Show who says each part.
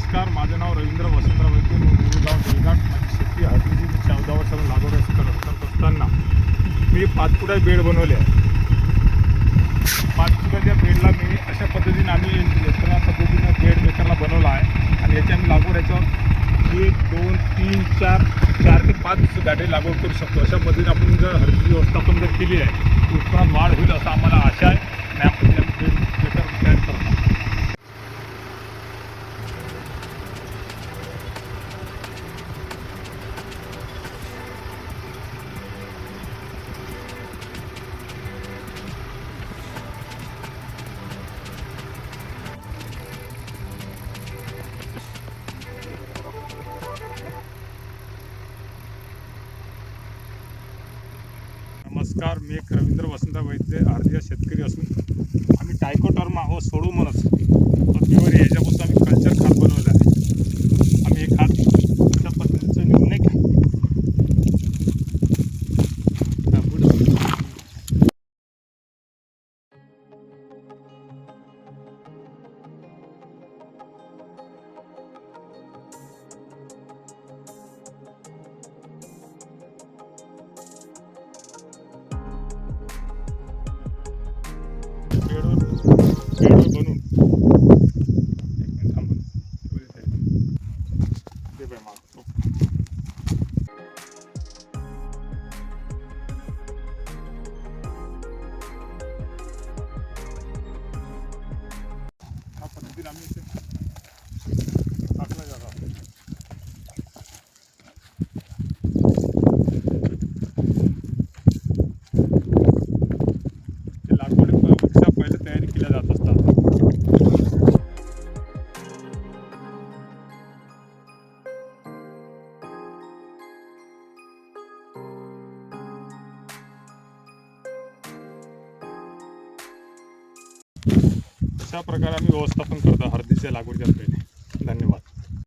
Speaker 1: नमस्कार, माझं नाव रवींद्र वसंतराव वैद्य, गुरुगाव बेळघाट. माझी शेती हळदीची 14 वर्षाला लागवड करत असताना मी 5 फुटा बेड बनवले आहे. 5 फुटाच्या बेडला मी अशा पद्धतीने आम्ही यंत्रणा पद्धतीनं बेड मेकरला बनवला आहे आणि याची आम्ही लागवड याच्यावर 1 2 3 4 ते 5 गाठी लागवड करू शकतो. अशा पद्धतीने आपण जर हळदीची व्यवस्थापन जर केली आहे उत्पन्नात वाढ होईल असं आम्हाला आशा आहे आणि आपण बेड मेकर तयार करतो. नमस्कार, मी एक रवींद्र वसंतराव वैद्य भारतीय शेतकरी असून आम्ही टायकोटर्मा व सोडोमोनास पृथ्वीवर याच्यापासून आम्ही कल्चर खात बनवलं आहे. आम्ही हे खात अशा पद्धतीचं निर्णय बेडवर बनवून थांबून दे बाय मागतो. हा पद्धतीने आम्ही इथे टाकला जातो. लागवडीपेक्षा पहिले तयारी केल्या जात असतात. अशा प्रकारे आम्ही व्यवस्थापन करतो हळदीच्या लागवडीच्या पहिले. धन्यवाद.